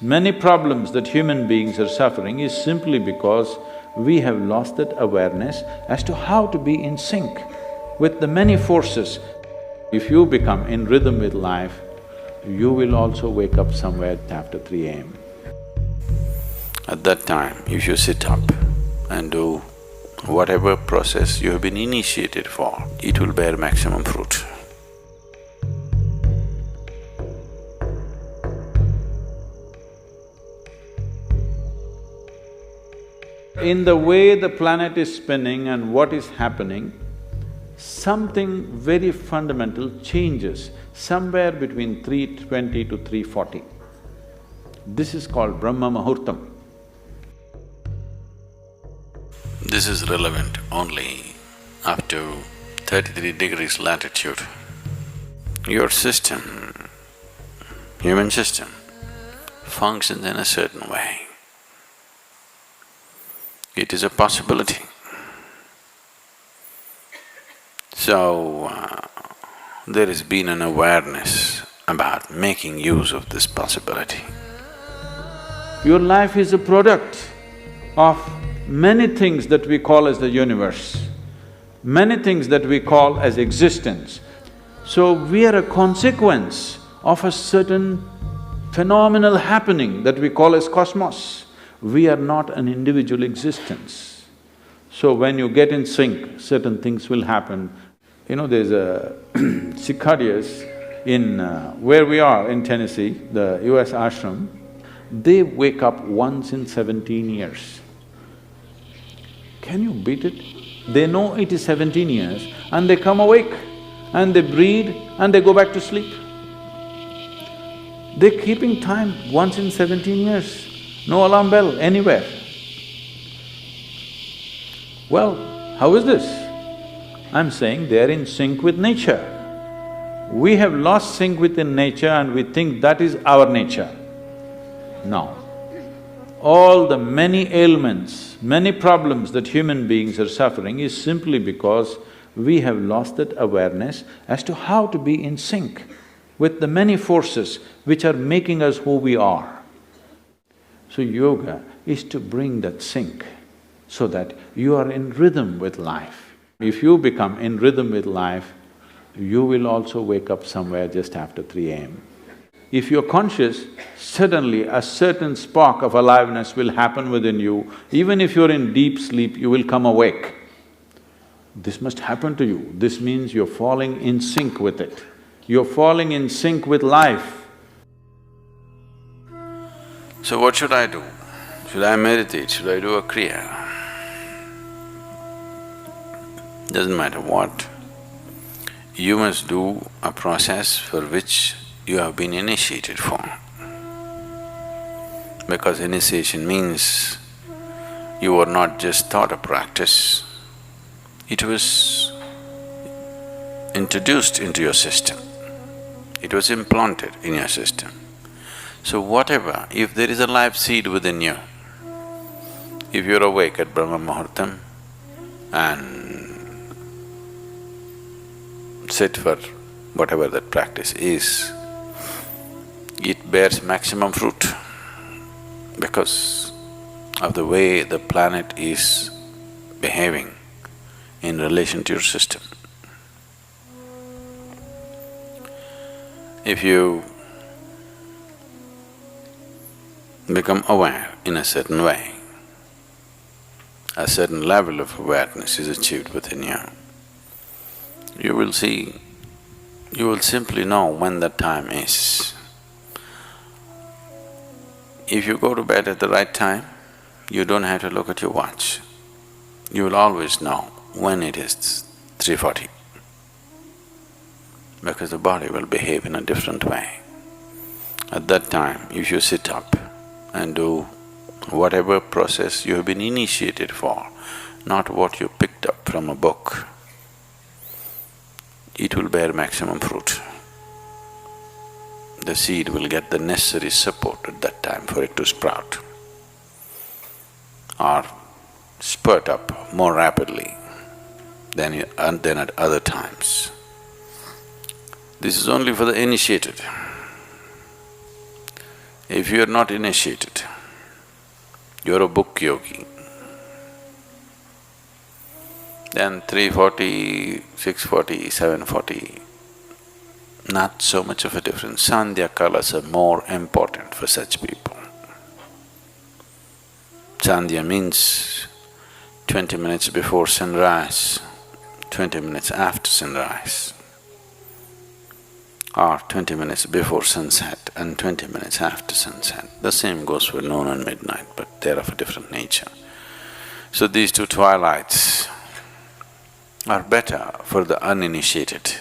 many problems that human beings are suffering is simply because we have lost that awareness as to how to be in sync with the many forces. If you become in rhythm with life, you will also wake up somewhere after 3 a.m. At that time, if you sit up and do whatever process you have been initiated for, it will bear maximum fruit. In the way the planet is spinning and what is happening, something very fundamental changes somewhere between 3:20 to 3:40. This is called Brahma Muhurtam. This is relevant only up to 33 degrees latitude. Your system, human system, functions in a certain way. It is a possibility. So, there has been an awareness about making use of this possibility. Your life is a product of many things that we call as the universe, many things that we call as existence. So we are a consequence of a certain phenomenal happening that we call as cosmos. We are not an individual existence. So when you get in sync, certain things will happen. You know, there's a cicadas in where we are in Tennessee, the US ashram, they wake up once in 17 years. Can you beat it? They know it is 17 years and they come awake and they breed and they go back to sleep. They're keeping time once in 17 years, no alarm bell anywhere. Well, how is this? I'm saying they're in sync with nature. We have lost sync within nature and we think that is our nature. No. All the many ailments, many problems that human beings are suffering is simply because we have lost that awareness as to how to be in sync with the many forces which are making us who we are. So yoga is to bring that sync so that you are in rhythm with life. If you become in rhythm with life, you will also wake up somewhere just after 3 a.m. If you're conscious, suddenly a certain spark of aliveness will happen within you. Even if you're in deep sleep, you will come awake. This must happen to you. This means you're falling in sync with it. You're falling in sync with life. So what should I do? Should I meditate? Should I do a kriya? Doesn't matter what. You must do a process for which you have been initiated for. Because initiation means you were not just taught a practice, it was introduced into your system, it was implanted in your system. So whatever, if there is a life seed within you, if you're awake at Brahma Muhurtam and sit for whatever that practice is, it bears maximum fruit because of the way the planet is behaving in relation to your system. If you become aware in a certain way, a certain level of awareness is achieved within you, you will see, you will simply know when the time is. If you go to bed at the right time, you don't have to look at your watch. You will always know when it is 3:40, because the body will behave in a different way. At that time, if you sit up and do whatever process you have been initiated for, not what you picked up from a book, it will bear maximum fruit. The seed will get the necessary support at that time for it to sprout or spurt up more rapidly than at other times. This is only for the initiated. If you're not initiated, you're a book yogi, then 340, 640, 740, not so much of a difference. Sandhya kalas are more important for such people. Sandhya means 20 minutes before sunrise, 20 minutes after sunrise, or 20 minutes before sunset and 20 minutes after sunset. The same goes for noon and midnight, but they're of a different nature. So these two twilights are better for the uninitiated.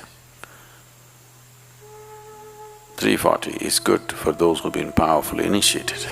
340 is good for those who've been powerfully initiated.